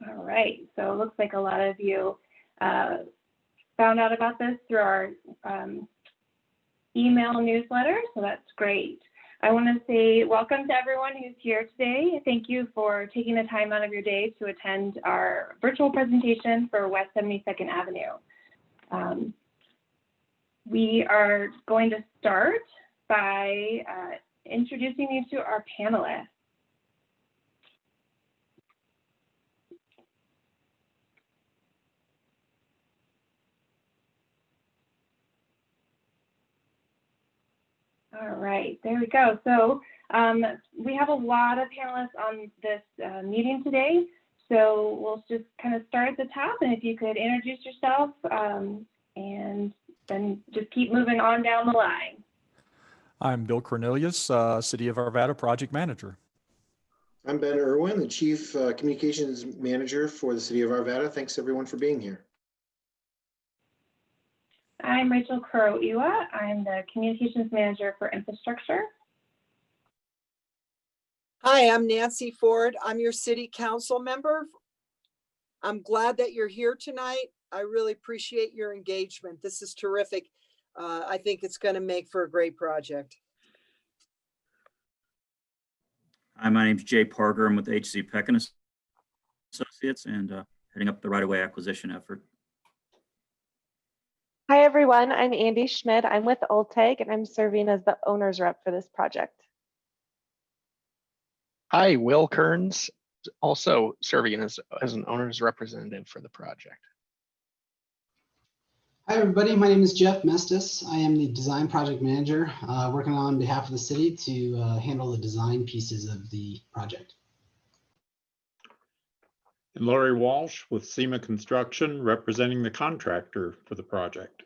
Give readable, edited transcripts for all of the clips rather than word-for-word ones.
All right, so it looks like a lot of you found out about this through our email newsletter, so that's great. I want to say welcome to everyone who's here today. Thank you for taking the time out of your day to attend our virtual presentation for West 72nd Avenue. We are going to start by introducing you to our panelists. All right, there we go. So we have a lot of panelists on this meeting today. So we'll just kind of start at the top, and if you could introduce yourself and then just keep moving on down the line. I'm Bill Cornelius, City of Arvada Project Manager. I'm Ben Irwin, the Chief Communications Manager for the City of Arvada. Thanks everyone for being here. I'm Rachel Kuro-Iwa. I'm the Communications Manager for Infrastructure. Hi, I'm Nancy Ford. I'm your City Council member. I'm glad that you're here tonight. I really appreciate your engagement. This is terrific. I think it's going to make for a great project. Hi, my name's Jay Parker. I'm with H.C. Peck and Associates and heading up the right-of-way acquisition effort. Hi, everyone. I'm Andy Schmidt. I'm with Old Tag, and I'm serving as the owner's rep for this project. Hi, Will Kearns, also serving as an owner's representative for the project. Hi, everybody. My name is Jeff Mestis. I am the design project manager working on behalf of the city to handle the design pieces of the project. And Laurie Walsh with SEMA Construction, representing the contractor for the project.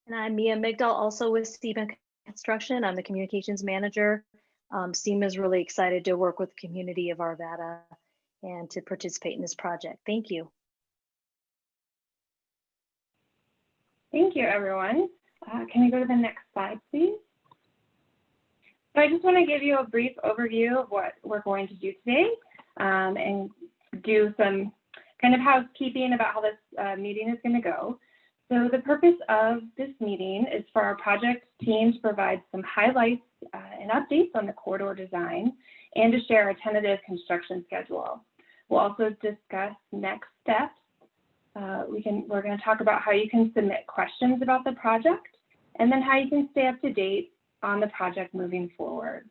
And I'm Mia Migdal, also with SEMA Construction. I'm the communications manager. SEMA is really excited to work with the community of Arvada and to participate in this project. Thank you. Thank you, everyone. Can we go to the next slide, please? So I just want to give you a brief overview of what we're going to do today and do some kind of housekeeping about how this meeting is going to go. So the purpose of this meeting is for our project team to provide some highlights and updates on the corridor design and to share a tentative construction schedule. We'll also discuss next steps. We're going to talk about how you can submit questions about the project and then how you can stay up to date on the project moving forward.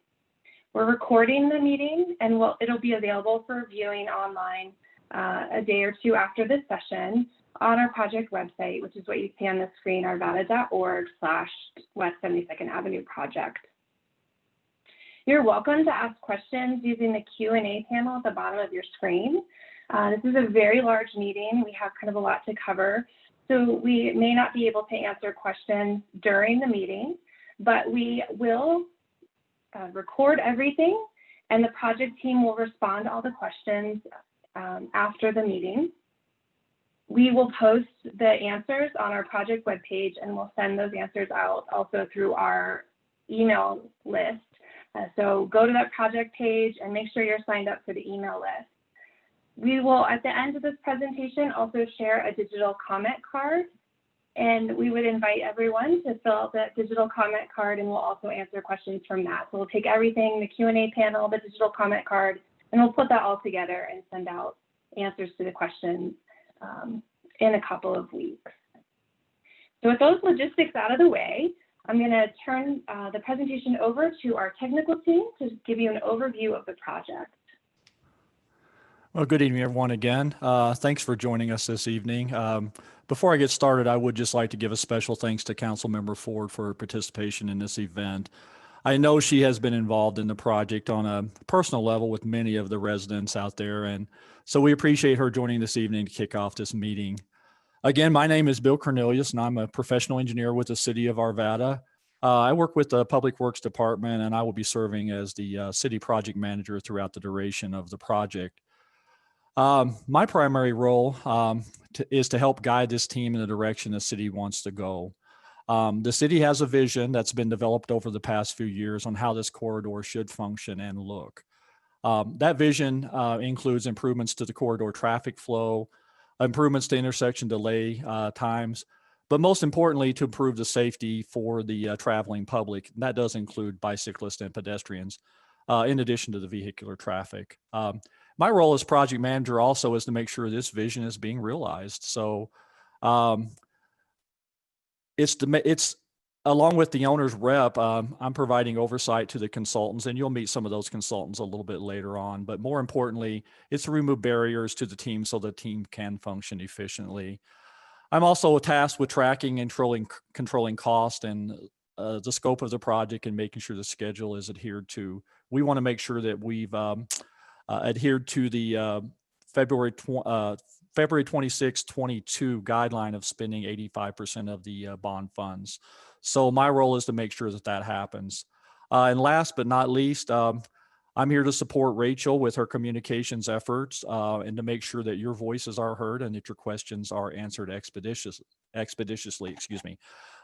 We're recording the meeting and it'll be available for viewing online a day or two after this session on our project website, which is what you see on the screen, arvada.org/West 72nd Avenue project. You're welcome to ask questions using the Q&A panel at the bottom of your screen. This is a very large meeting. We have kind of a lot to cover, so we may not be able to answer questions during the meeting, but we will record everything, and the project team will respond to all the questions after the meeting. We will post the answers on our project webpage, and we'll send those answers out also through our email list. So go to that project page and make sure you're signed up for the email list. We will, at the end of this presentation, also share a digital comment card, and we would invite everyone to fill out that digital comment card, and we'll also answer questions from that. So we'll take everything, the Q&A panel, the digital comment card, and we'll put that all together and send out answers to the questions in a couple of weeks. So with those logistics out of the way, I'm going to turn the presentation over to our technical team to give you an overview of the project. Well, good evening, everyone, again. Thanks for joining us this evening. Before I get started, I would just like to give a special thanks to Councilmember Ford for her participation in this event. I know she has been involved in the project on a personal level with many of the residents out there, and so we appreciate her joining this evening to kick off this meeting. Again, my name is Bill Cornelius, and I'm a professional engineer with the City of Arvada. I work with the Public Works Department, and I will be serving as the city project manager throughout the duration of the project. My primary role is to help guide this team in the direction the city wants to go. The city has a vision that's been developed over the past few years on how this corridor should function and look. That vision includes improvements to the corridor traffic flow, improvements to intersection delay times, but most importantly, to improve the safety for the traveling public. And that does include bicyclists and pedestrians, in addition to the vehicular traffic. My role as project manager also is to make sure this vision is being realized. So it's along with the owner's rep, I'm providing oversight to the consultants, and you'll meet some of those consultants a little bit later on. But more importantly, it's to remove barriers to the team so the team can function efficiently. I'm also tasked with tracking and controlling cost and the scope of the project and making sure the schedule is adhered to. We want to make sure that we've adhered to the February 26, 22 guideline of spending 85% of the bond funds. So my role is to make sure that that happens. And last but not least, I'm here to support Rachel with her communications efforts and to make sure that your voices are heard and that your questions are answered expeditiously, excuse me.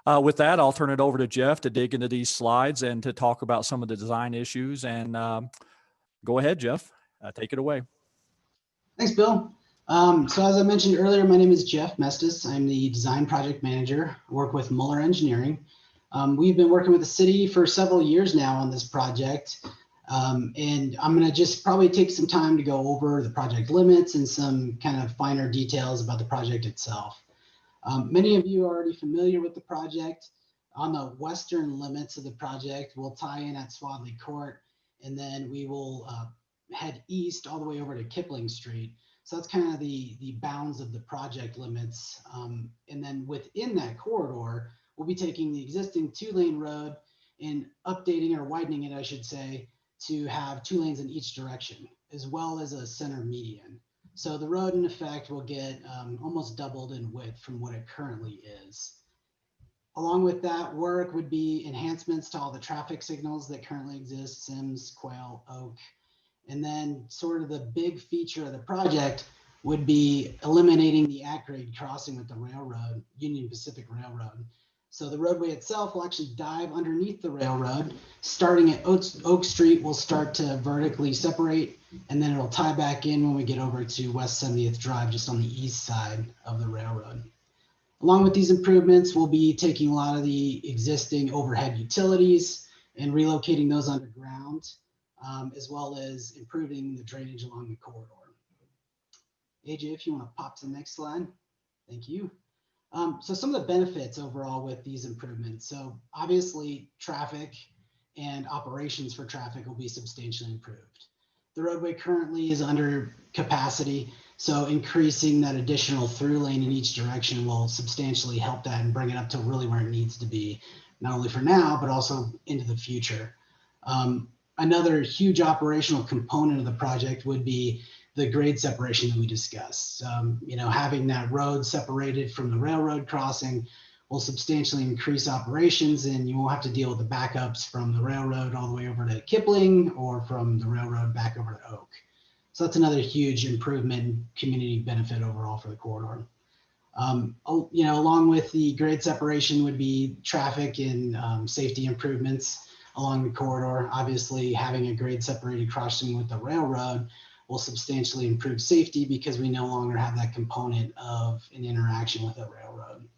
With that, I'll turn it over to Jeff to dig into these slides and to talk about some of the design issues. And go ahead, Jeff, take it away. Thanks, Bill. So as I mentioned earlier, my name is Jeff Mestis. I'm the design project manager. I work with Muller Engineering. We've been working with the city for several years now on this project. And I'm going to just probably take some time to go over the project limits and some kind of finer details about the project itself. Many of you are already familiar with the project. On the western limits of the project, we'll tie in at Swadley Court, and then we will head east all the way over to Kipling Street. So that's kind of the bounds of the project limits. And then within that corridor, we'll be taking the existing 2-lane road and updating or widening it, I should say, to have 2 lanes in each direction, as well as a center median. So the road, in effect, will get almost doubled in width from what it currently is. Along with that work would be enhancements to all the traffic signals that currently exist, Sims, Quail, Oak. And then sort of the big feature of the project would be eliminating the at-grade crossing with the railroad, Union Pacific Railroad. So the roadway itself will actually dive underneath the railroad. Starting at Oak Street, we'll start to vertically separate, and then it'll tie back in when we get over to West 70th Drive, just on the east side of the railroad. Along with these improvements, we'll be taking a lot of the existing overhead utilities and relocating those underground, as well as improving the drainage along the corridor. AJ, if you want to pop to the next slide. Thank you. So some of the benefits overall with these improvements. So obviously traffic and operations for traffic will be substantially improved. The roadway currently is under capacity, so increasing that additional through lane in each direction will substantially help that and bring it up to really where it needs to be, not only for now, but also into the future. Another huge operational component of the project would be the grade separation that we discussed. Having that road separated from the railroad crossing will substantially increase operations, and you won't have to deal with the backups from the railroad all the way over to Kipling or from the railroad back over to Oak. So that's another huge improvement and community benefit overall for the corridor. Along with the grade separation would be traffic and safety improvements along the corridor. Obviously, having a grade separated crossing with the railroad will substantially improve safety because we no longer have that component of an interaction with a railroad.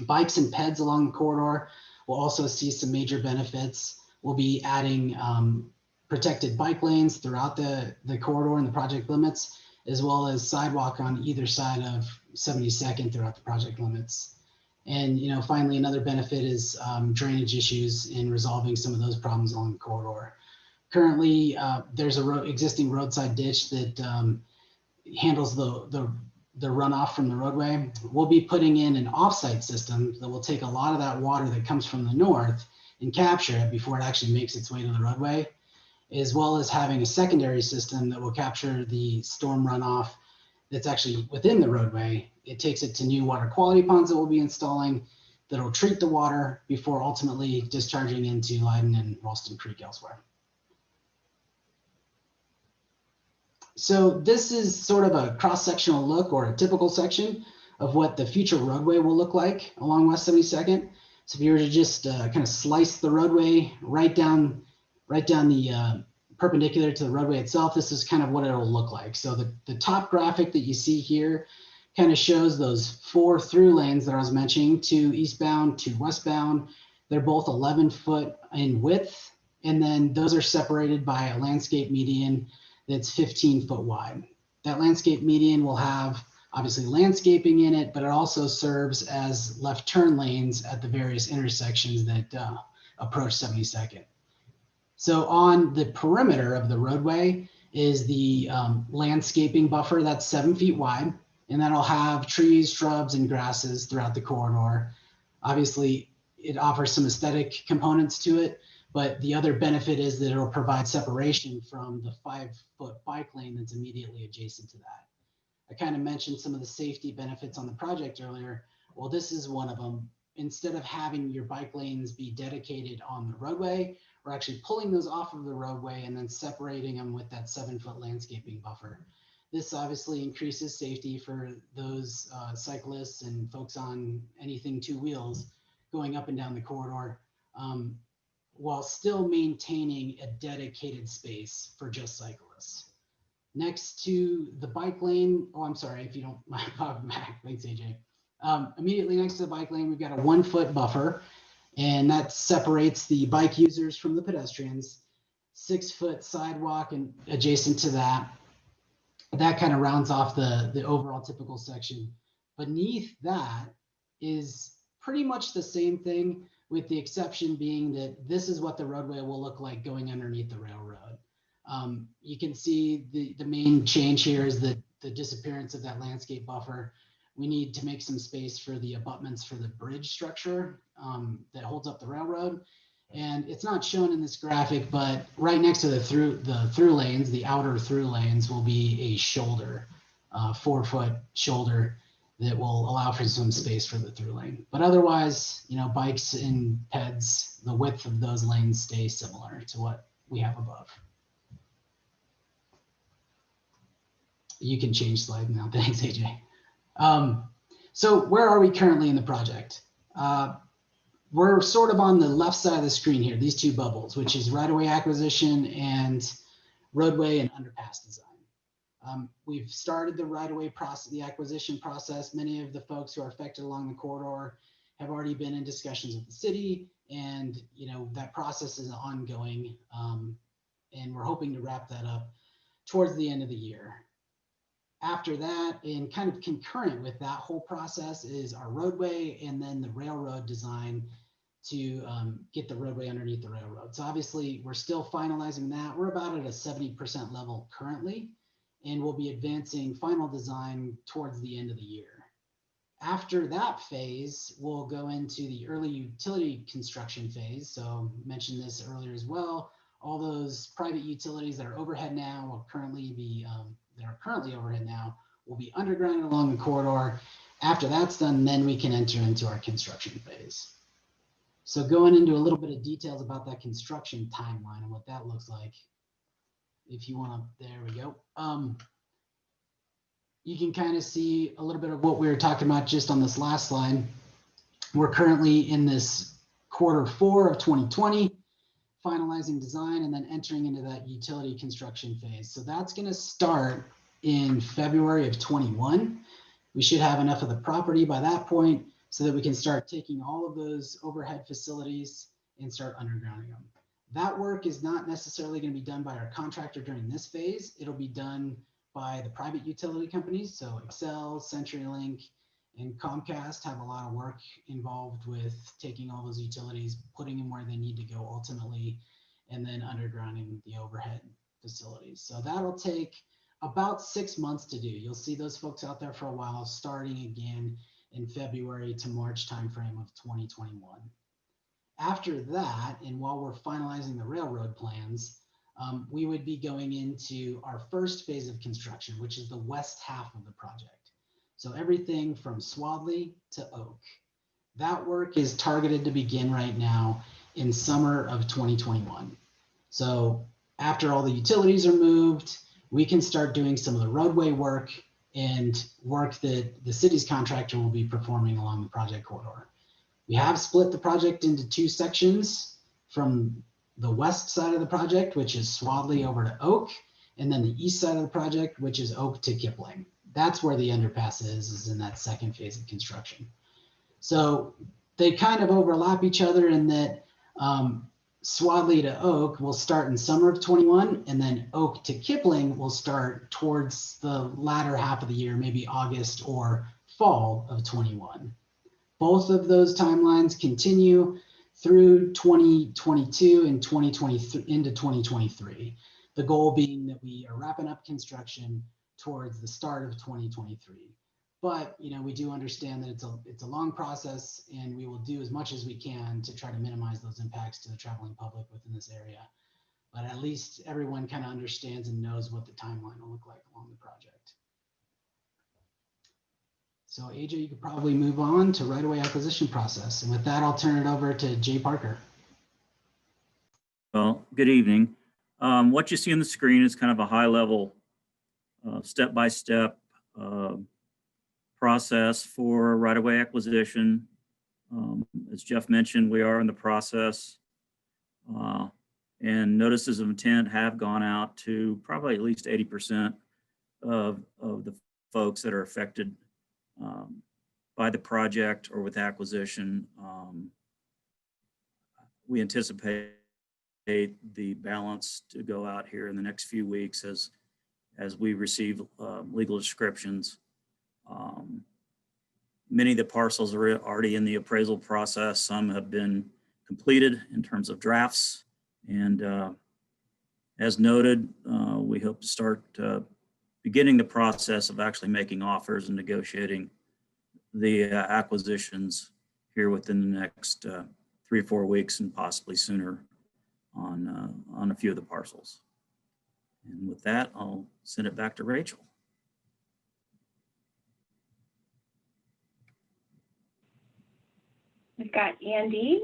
Bikes and peds along the corridor will also see some major benefits. We'll be adding protected bike lanes throughout the corridor and the project limits, as well as sidewalk on either side of 72nd throughout the project limits. And finally, another benefit is drainage issues in resolving some of those problems along the corridor. Currently, there's a existing roadside ditch that handles the runoff from the roadway. We'll be putting in an offsite system that will take a lot of that water that comes from the north and capture it before it actually makes its way to the roadway, as well as having a secondary system that will capture the storm runoff that's actually within the roadway. It takes it to new water quality ponds that we'll be installing that'll treat the water before ultimately discharging into Leiden and Ralston Creek elsewhere. So this is sort of a cross-sectional look or a typical section of what the future roadway will look like along West 72nd. So if you were to just kind of slice the roadway right down the perpendicular to the roadway itself, this is kind of what it'll look like. So the top graphic that you see here kind of shows those 4 through lanes that I was mentioning, 2 eastbound, 2 westbound. They're both 11 foot in width, and then those are separated by a landscape median that's 15 foot wide. That landscape median will have obviously landscaping in it, but it also serves as left turn lanes at the various intersections that approach 72nd. So on the perimeter of the roadway is the landscaping buffer that's 7 feet wide, and that'll have trees, shrubs, and grasses throughout the corridor. Obviously, it offers some aesthetic components to it, but the other benefit is that it'll provide separation from the 5-foot bike lane that's immediately adjacent to that. I kind of mentioned some of the safety benefits on the project earlier. Well, this is one of them. Instead of having your bike lanes be dedicated on the roadway, we're actually pulling those off of the roadway and then separating them with that 7-foot landscaping buffer. This obviously increases safety for those cyclists and folks on anything 2 wheels going up and down the corridor, while still maintaining a dedicated space for just cyclists. Next to the bike lane, oh, I'm sorry, if you don't mind, thanks, AJ. Immediately next to the bike lane, we've got a 1-foot buffer, and that separates the bike users from the pedestrians. 6-foot sidewalk and adjacent to that. That kind of rounds off the overall typical section. Beneath that is pretty much the same thing, with the exception being that this is what the roadway will look like going underneath the railroad. You can see the main change here is the disappearance of that landscape buffer. We need to make some space for the abutments for the bridge structure that holds up the railroad. And it's not shown in this graphic, but right next to the through lanes, the outer through lanes will be a shoulder, 4-foot shoulder that will allow for some space for the through lane. But otherwise, you know, bikes and peds, the width of those lanes stay similar to what we have above. You can change slide now. Thanks, AJ. So where are we currently in the project? We're sort of on the left side of the screen here, these 2 bubbles, which is right-of-way acquisition and roadway and underpass design. We've started the right-of-way process, the acquisition process. Many of the folks who are affected along the corridor have already been in discussions with the city, and you know that process is ongoing, and we're hoping to wrap that up towards the end of the year. After that, and kind of concurrent with that whole process, is our roadway and then the railroad design to get the roadway underneath the railroad. So obviously we're still finalizing that. We're about at a 70% level currently, and we'll be advancing final design towards the end of the year. After that phase, we'll go into the early utility construction phase. So I mentioned this earlier as well. All those private utilities that are overhead now will currently be overhead now will be underground along the corridor. After that's done, then we can enter into our construction phase. So going into a little bit of details about that construction timeline and what that looks like. If you want to, there we go. You can kind of see a little bit of what we were talking about just on this last slide. We're currently in this Q4 of 2020, finalizing design and then entering into that utility construction phase. So that's going to start in February of 21. We should have enough of the property by that point so that we can start taking all of those overhead facilities and start undergrounding them. That work is not necessarily going to be done by our contractor during this phase. It'll be done by the private utility companies. So Excel, CenturyLink, and Comcast have a lot of work involved with taking all those utilities, putting them where they need to go ultimately, and then undergrounding the overhead facilities. So that'll take about 6 months to do. You'll see those folks out there for a while, starting again in February to March timeframe of 2021. After that, and while we're finalizing the railroad plans, we would be going into our first phase of construction, which is the west half of the project. So everything from Swadley to Oak. That work is targeted to begin right now in summer of 2021. So after all the utilities are moved, we can start doing some of the roadway work and work that the city's contractor will be performing along the project corridor. We have split the project into 2 sections from the west side of the project, which is Swadley over to Oak, and then the east side of the project, which is Oak to Kipling. That's where the underpass is in that second phase of construction. So they kind of overlap each other in that Swadley to Oak will start in summer of 21, and then Oak to Kipling will start towards the latter half of the year, maybe August or fall of 21. Both of those timelines continue through 2022 and 2023 into 2023. The goal being that we are wrapping up construction towards the start of 2023. But we do understand that it's a long process, and we will do as much as we can to try to minimize those impacts to the traveling public within this area. But at least everyone kind of understands and knows what the timeline will look like along the project. So AJ, you could probably move on to right-of-way acquisition process. And with that, I'll turn it over to Jay Parker. Well, good evening. What you see on the screen is kind of a high-level, step-by-step process for right-of-way acquisition. As Jeff mentioned, we are in the process, and notices of intent have gone out to probably at least 80% of the folks that are affected by the project or with acquisition. We anticipate the balance to go out here in the next few weeks as we receive legal descriptions. Many of the parcels are already in the appraisal process. Some have been completed in terms of drafts. And as noted, we hope to start beginning the process of actually making offers and negotiating the acquisitions here within the next 3 or 4 weeks, and possibly sooner on a few of the parcels. And with that, I'll send it back to Rachel. We've got Andy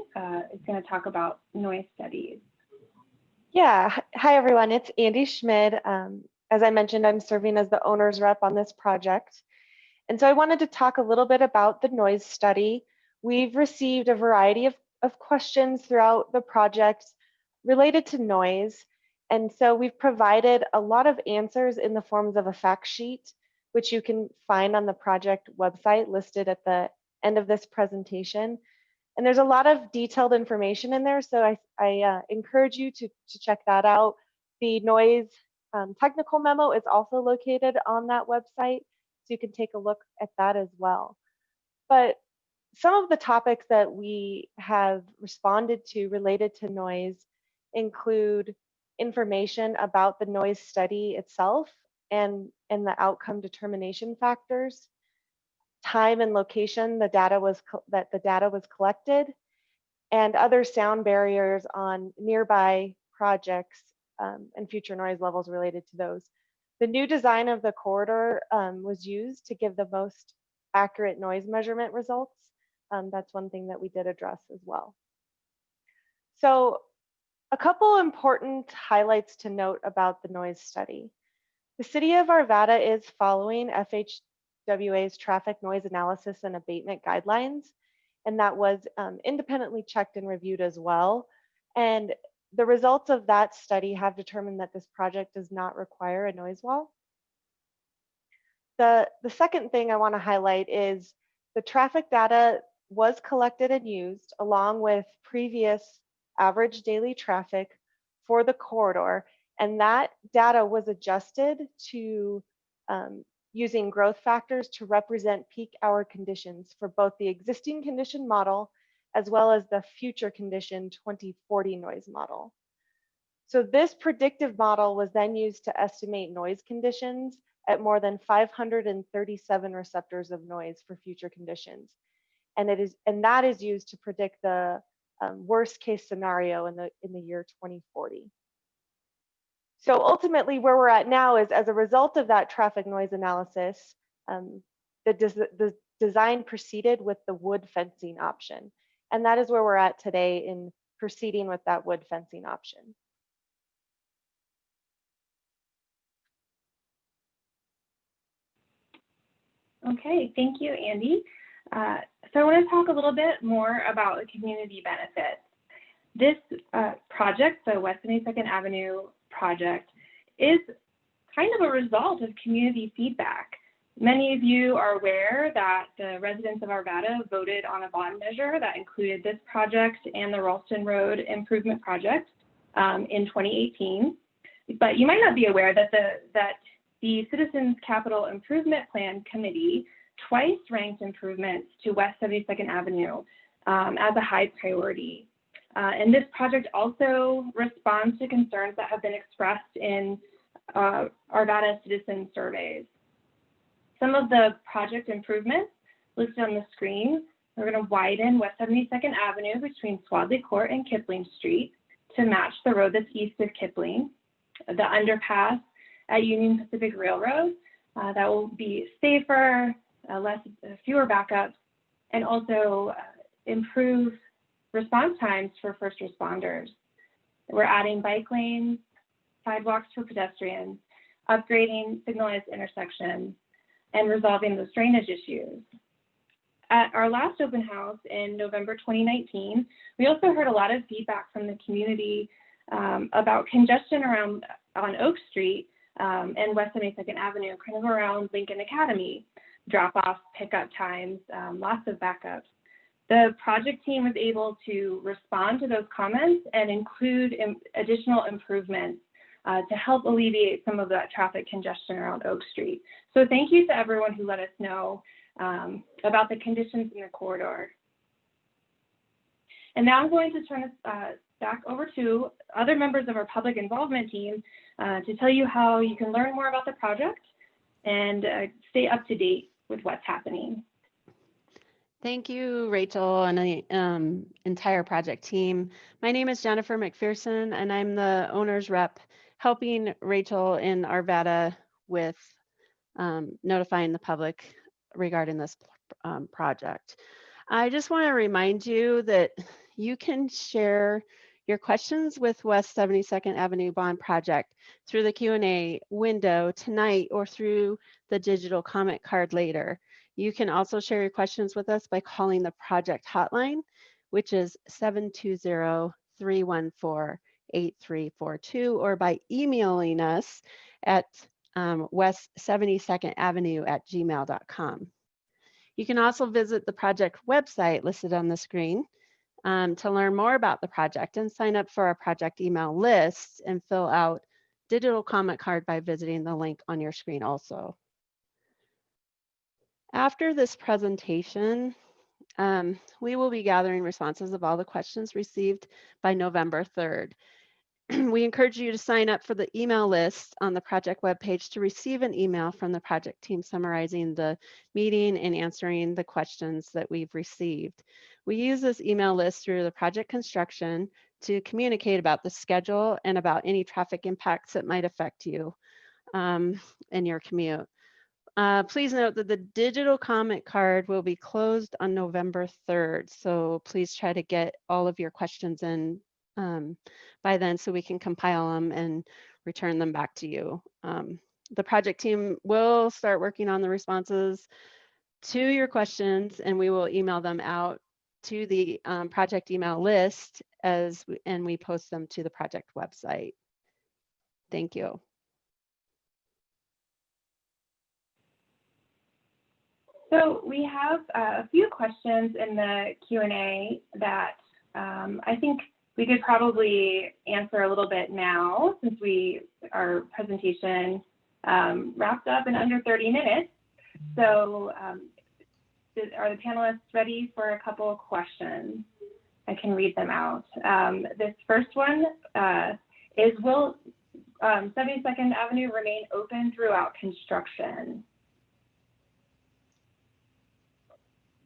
is going to talk about noise studies. Yeah, hi everyone, it's Andy Schmid. As I mentioned, I'm serving as the owner's rep on this project. And so I wanted to talk a little bit about the noise study. We've received a variety of questions throughout the project related to noise. And so we've provided a lot of answers in the forms of a fact sheet, which you can find on the project website listed at the end of this presentation. And there's a lot of detailed information in there, so I encourage you to check that out. The noise technical memo is also located on that website, so you can take a look at that as well. But some of the topics that we have responded to related to noise include information about the noise study itself and the outcome determination factors, time and location that the data was collected, and other sound barriers on nearby projects and future noise levels related to those. The new design of the corridor was used to give the most accurate noise measurement results. That's one thing that we did address as well. So a couple important highlights to note about the noise study. The City of Arvada is following FHWA's traffic noise analysis and abatement guidelines, and that was independently checked and reviewed as well. And the results of that study have determined that this project does not require a noise wall. The second thing I want to highlight is the traffic data was collected and used along with previous average daily traffic for the corridor, and that data was adjusted to using growth factors to represent peak hour conditions for both the existing condition model as well as the future condition 2040 noise model. So this predictive model was then used to estimate noise conditions at more than 537 receptors of noise for future conditions. And that is used to predict the worst case scenario in the year 2040. So ultimately where we're at now is, as a result of that traffic noise analysis, the design proceeded with the wood fencing option. And that is where we're at today in proceeding with that wood fencing option. Okay, thank you, Andy. So I want to talk a little bit more about the community benefits. This project, the West 72nd Avenue project, is kind of a result of community feedback. Many of you are aware that the residents of Arvada voted on a bond measure that included this project and the Ralston Road Improvement Project in 2018. But you might not be aware that the Citizens Capital Improvement Plan Committee twice ranked improvements to West 72nd Avenue as a high priority. And this project also responds to concerns that have been expressed in Arvada citizen surveys. Some of the project improvements listed on the screen, we're going to widen West 72nd Avenue between Swadley Court and Kipling Street to match the road that's east of Kipling. The underpass at Union Pacific Railroad, that will be safer, fewer backups, and also improve response times for first responders. We're adding bike lanes, sidewalks for pedestrians, upgrading signalized intersections, and resolving those drainage issues. At our last open house in November 2019, we also heard a lot of feedback from the community about congestion on Oak Street and West 72nd Avenue, kind of around Lincoln Academy, drop-off, pickup times, lots of backups. The project team was able to respond to those comments and include additional improvements to help alleviate some of that traffic congestion around Oak Street. So thank you to everyone who let us know about the conditions in the corridor. And now I'm going to turn us back over to other members of our public involvement team to tell you how you can learn more about the project and stay up to date with what's happening. Thank you, Rachel, and the entire project team. My name is Jennifer McPherson, and I'm the owner's rep helping Rachel in Arvada with notifying the public regarding this project. I just want to remind you that you can share your questions with West 72nd Avenue Bond Project through the Q&A window tonight or through the digital comment card later. You can also share your questions with us by calling the project hotline, which is 720-314-8342, or by emailing us at west72ndavenue@gmail.com. You can also visit the project website listed on the screen to learn more about the project and sign up for our project email list and fill out digital comment card by visiting the link on your screen also. After this presentation, we will be gathering responses of all the questions received by November 3rd. We encourage you to sign up for the email list on the project webpage to receive an email from the project team summarizing the meeting and answering the questions that we've received. We use this email list through the project construction to communicate about the schedule and about any traffic impacts that might affect you in your commute. Please note that the digital comment card will be closed on November 3rd, so please try to get all of your questions in by then so we can compile them and return them back to you. The project team will start working on the responses to your questions, and we will email them out to the project email list and we post them to the project website. Thank you. So we have a few questions in the Q&A that I think we could probably answer a little bit now since our presentation wrapped up in under 30 minutes. So are the panelists ready for a couple of questions? I can read them out. This first one is, will 72nd Avenue remain open throughout construction?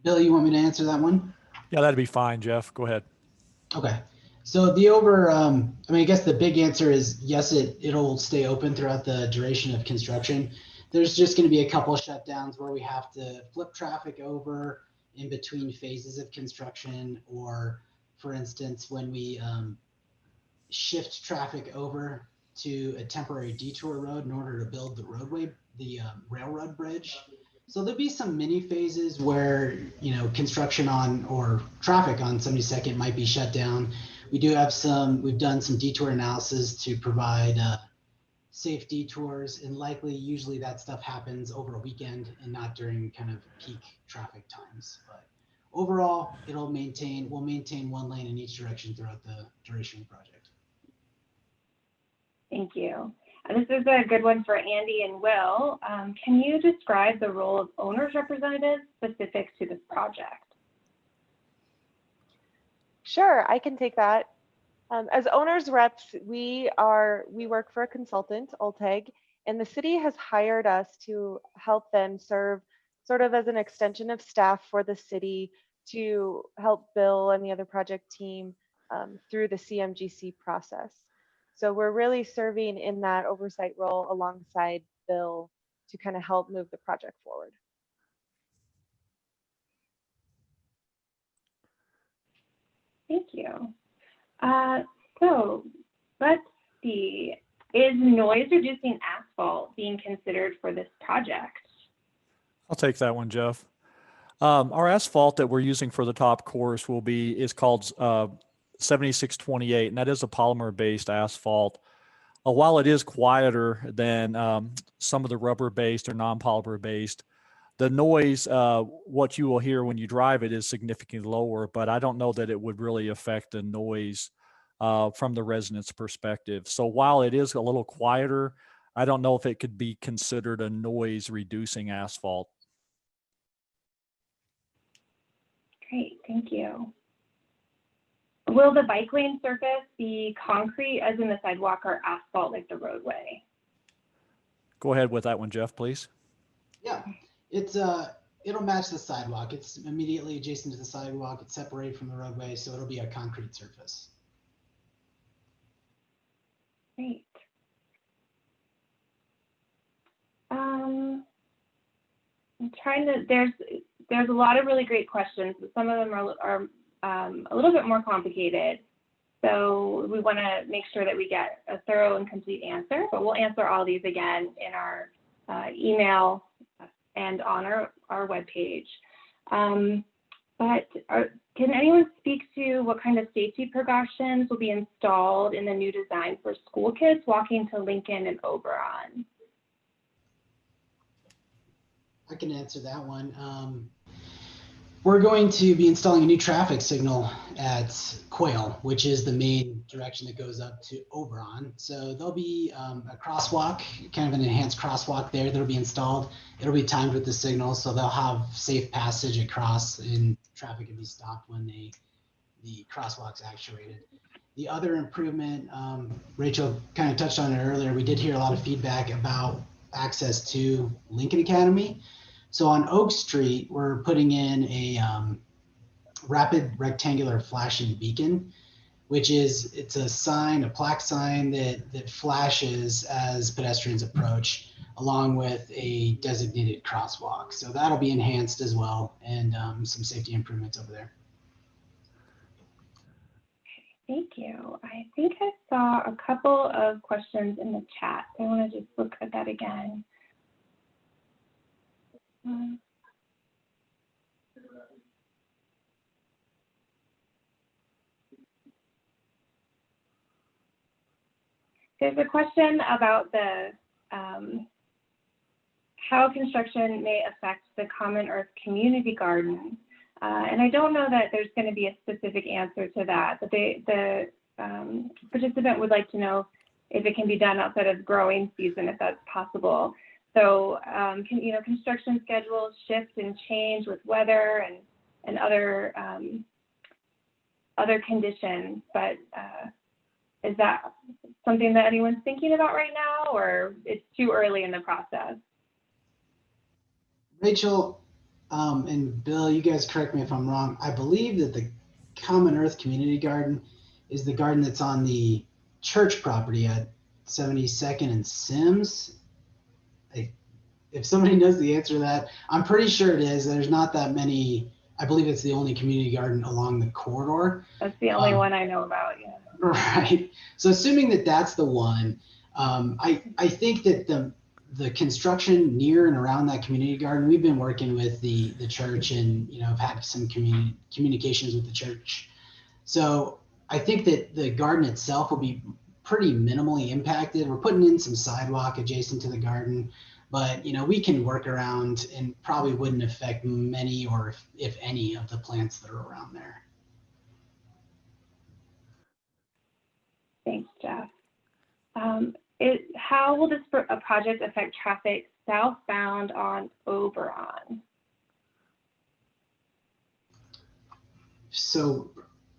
Bill, you want me to answer that one? Yeah, that'd be fine, Jeff. Go ahead. Okay. So I guess the big answer is yes, it'll stay open throughout the duration of construction. There's just going to be a couple of shutdowns where we have to flip traffic over in between phases of construction, or for instance, when we shift traffic over to a temporary detour road in order to build the railroad bridge. So there'll be some mini phases where, construction or traffic on 72nd might be shut down. We do have we've done some detour analysis to provide safe detours, and usually that stuff happens over a weekend and not during kind of peak traffic times. But overall, we'll maintain one lane in each direction throughout the duration of the project. Thank you. This is a good one for Andy and Will. Can you describe the role of owners representatives specific to this project? Sure, I can take that. As owners reps, we work for a consultant, Olteg, and the city has hired us to help them serve sort of as an extension of staff for the city to help Bill and the other project team through the CMGC process. So we're really serving in that oversight role alongside Bill to kind of help move the project forward. Thank you. So let's see, is noise reducing asphalt being considered for this project? I'll take that one, Jeff. Our asphalt that we're using for the top course is called 7628, and that is a polymer-based asphalt. While it is quieter than some of the rubber-based or non-polymer-based, the noise, what you will hear when you drive it, is significantly lower, but I don't know that it would really affect the noise from the residents' perspective. So while it is a little quieter, I don't know if it could be considered a noise-reducing asphalt. Great, thank you. Will the bike lane surface be concrete as in the sidewalk or asphalt like the roadway? Go ahead with that one, Jeff, please. Yeah, it'll match the sidewalk. It's immediately adjacent to the sidewalk. It's separated from the roadway, so it'll be a concrete surface. Great. I'm trying to, there's a lot of really great questions, but some of them are a little bit more complicated. So we want to make sure that we get a thorough and complete answer, but we'll answer all these again in our email and on our webpage. But can anyone speak to what kind of safety precautions will be installed in the new design for school kids walking to Lincoln and Oberon? I can answer that one. We're going to be installing a new traffic signal at Quail, which is the main direction that goes up to Oberon. So there'll be a crosswalk, kind of an enhanced crosswalk there that'll be installed. It'll be timed with the signal, so they'll have safe passage across and traffic can be stopped when the crosswalk's actuated. The other improvement, Rachel kind of touched on it earlier, we did hear a lot of feedback about access to Lincoln Academy. So on Oak Street, we're putting in a rapid rectangular flashing beacon, which it's a sign, a plaque sign that flashes as pedestrians approach, along with a designated crosswalk. So that'll be enhanced as well, and some safety improvements over there. Thank you. I think I saw a couple of questions in the chat. I want to just look at that again. There's a question about the how construction may affect the Common Earth Community Garden. And I don't know that there's going to be a specific answer to that, but the participant would like to know if it can be done outside of growing season, if that's possible. So construction schedules shift and change with weather and other conditions, but is that something that anyone's thinking about right now, or it's too early in the process? Rachel and Bill, you guys correct me if I'm wrong. I believe that the Common Earth Community Garden is the garden that's on the church property at 72nd and Sims. If somebody knows the answer to that, I'm pretty sure it is. There's not that many. I believe it's the only community garden along the corridor. That's the only one I know about, yeah. Right. So assuming that that's the one, I think that the construction near and around that community garden, we've been working with the church and, have had some communications with the church. So I think that the garden itself will be pretty minimally impacted. We're putting in some sidewalk adjacent to the garden, but we can work around and probably wouldn't affect many or if any of the plants that are around there. Thanks, Jeff. How will this project affect traffic southbound on Oberon? So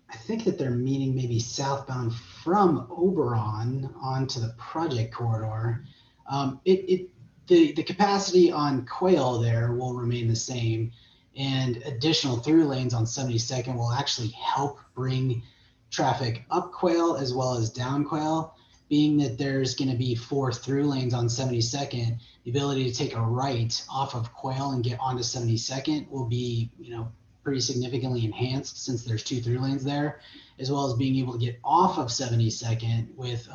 I think that they're meaning maybe southbound from Oberon onto the project corridor. The capacity on Quail there will remain the same, and additional through lanes on 72nd will actually help bring traffic up Quail as well as down Quail. Being that there's going to be 4 through lanes on 72nd, the ability to take a right off of Quail and get onto 72nd will be, pretty significantly enhanced since there's 2 through lanes there, as well as being able to get off of 72nd with,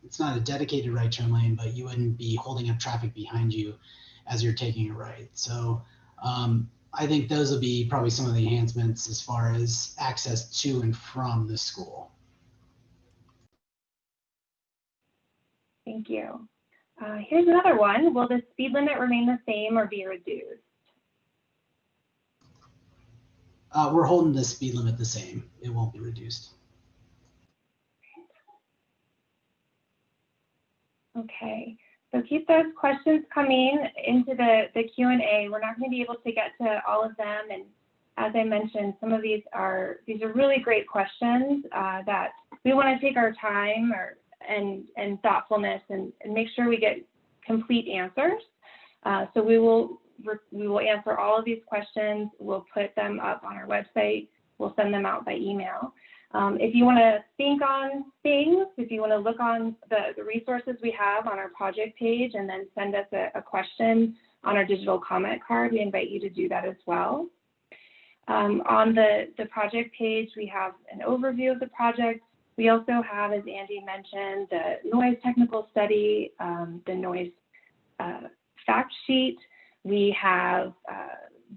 it's not a dedicated right turn lane, but you wouldn't be holding up traffic behind you as you're taking a right. So I think those will be probably some of the enhancements as far as access to and from the school. Thank you. Here's another one. Will the speed limit remain the same or be reduced? We're holding the speed limit the same. It won't be reduced. Okay, so keep those questions coming into the Q&A. We're not going to be able to get to all of them, and as I mentioned, some of these are really great questions that we want to take our time and thoughtfulness and make sure we get complete answers. So we will answer all of these questions. We'll put them up on our website. We'll send them out by email. If you want to think on things, if you want to look on the resources we have on our project page and then send us a question on our digital comment card, we invite you to do that as well. On the project page, we have an overview of the project. We also have, as Andy mentioned, the noise technical study, the noise fact sheet. We have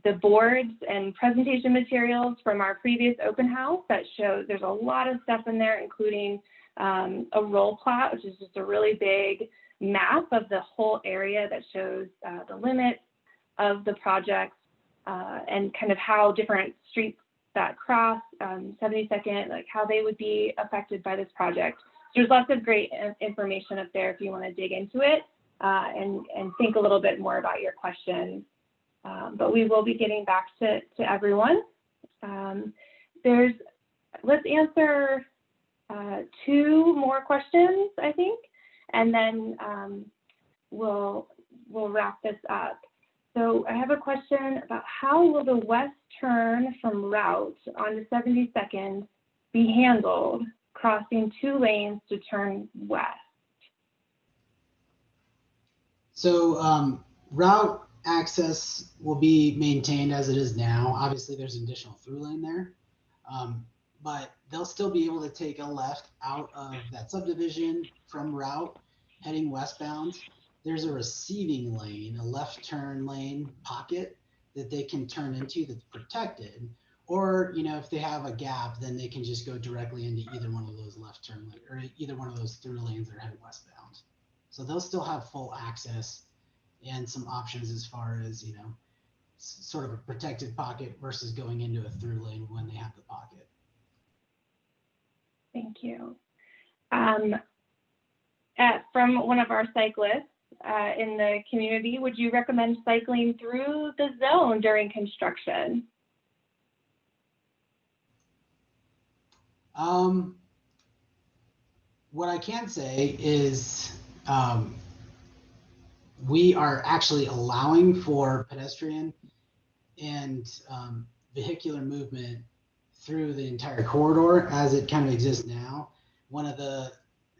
the boards and presentation materials from our previous open house that show there's a lot of stuff in there, including a roll plot, which is just a really big map of the whole area that shows the limits of the project and kind of how different streets that cross 72nd, like how they would be affected by this project. So there's lots of great information up there if you want to dig into it and think a little bit more about your questions. But we will be getting back to everyone. Let's answer 2 more questions, I think, and then we'll wrap this up. So I have a question about how will the west turn from route onto 72nd be handled, crossing 2 lanes to turn west? So route access will be maintained as it is now. Obviously, there's an additional through lane there, but they'll still be able to take a left out of that subdivision from route heading westbound. There's a receiving lane, a left turn lane pocket that they can turn into that's protected. Or, if they have a gap, then they can just go directly into either one of those left turn lanes or either one of those through lanes that are headed westbound. So they'll still have full access and some options as far as, sort of a protected pocket versus going into a through lane when they have the pocket. Thank you. From one of our cyclists in the community, would you recommend cycling through the zone during construction? What I can say is we are actually allowing for pedestrian and vehicular movement through the entire corridor as it kind of exists now. One of the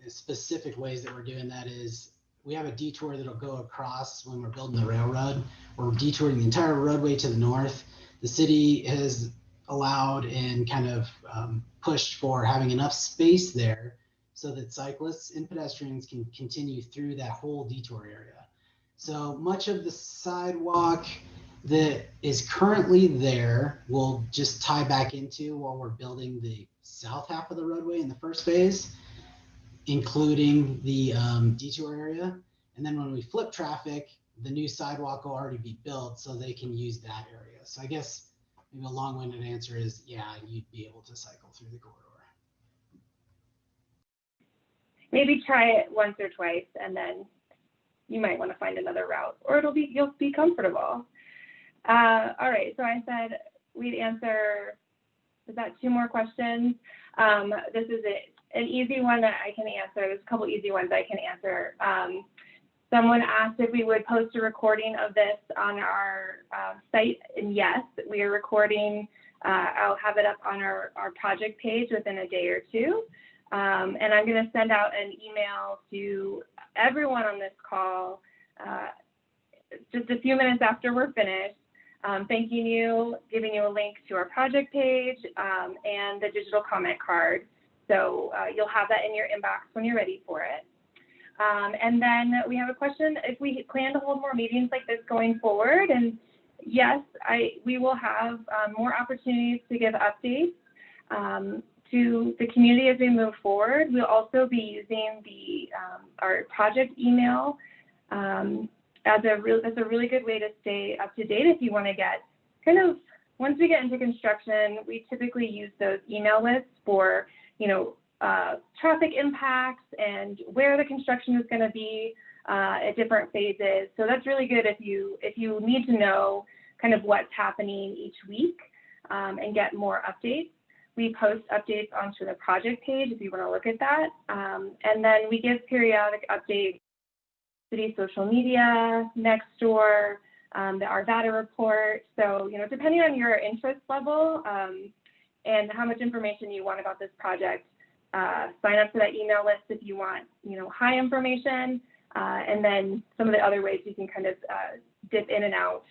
specific ways that we're doing that is we have a detour that'll go across when we're building the railroad. We're detouring the entire roadway to the north. The city has allowed and kind of pushed for having enough space there so that cyclists and pedestrians can continue through that whole detour area. So much of the sidewalk that is currently there will just tie back into while we're building the south half of the roadway in the first phase, including the detour area. And then when we flip traffic, the new sidewalk will already be built so they can use that area. So I guess maybe a long-winded answer is, yeah, you'd be able to cycle through the corridor. Maybe try it once or twice, and then you might want to find another route, or you'll be comfortable. All right, so I said we'd answer, is that 2 more questions? This is an easy one that I can answer. There's a couple easy ones I can answer. Someone asked if we would post a recording of this on our site, and yes, we are recording. I'll have it up on our project page within a day or 2. And I'm going to send out an email to everyone on this call just a few minutes after we're finished, thanking you, giving you a link to our project page and the digital comment card. So you'll have that in your inbox when you're ready for it. And then we have a question, if we plan to hold more meetings like this going forward. And yes, we will have more opportunities to give updates to the community as we move forward. We'll also be using our project email as a really good way to stay up to date if you want to get kind of, once we get into construction, we typically use those email lists for, traffic impacts and where the construction is going to be at different phases. So that's really good if you need to know kind of what's happening each week and get more updates. We post updates onto the project page if you want to look at that. And then we give periodic updates, city social media, Nextdoor, the Arvada report. So, depending on your interest level and how much information you want about this project, sign up for that email list if you want, high information. And then some of the other ways you can kind of dip in and out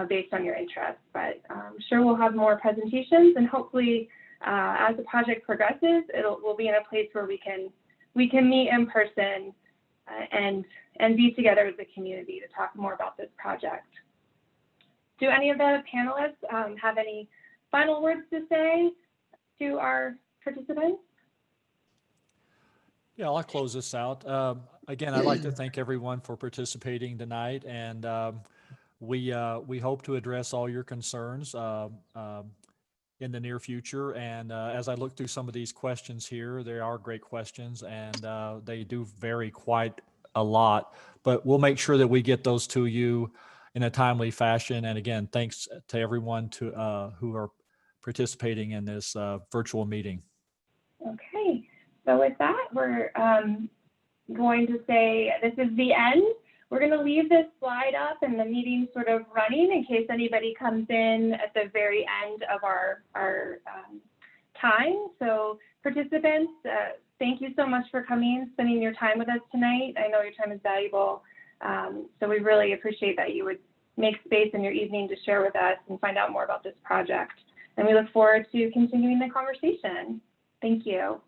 based on your interest. But I'm sure we'll have more presentations, and hopefully as the project progresses, we'll be in a place where we can meet in person and be together as a community to talk more about this project. Do any of the panelists have any final words to say to our participants? Yeah, I'll close this out. Again, I'd like to thank everyone for participating tonight, and we hope to address all your concerns in the near future. And as I look through some of these questions here, they are great questions, and they do vary quite a lot, but we'll make sure that we get those to you in a timely fashion. And again, thanks to everyone who are participating in this virtual meeting. Okay, so with that, we're going to say this is the end. We're going to leave this slide up and the meeting sort of running in case anybody comes in at the very end of our time. So participants, thank you so much for coming, spending your time with us tonight. I know your time is valuable. So we really appreciate that you would make space in your evening to share with us and find out more about this project. And we look forward to continuing the conversation. Thank you.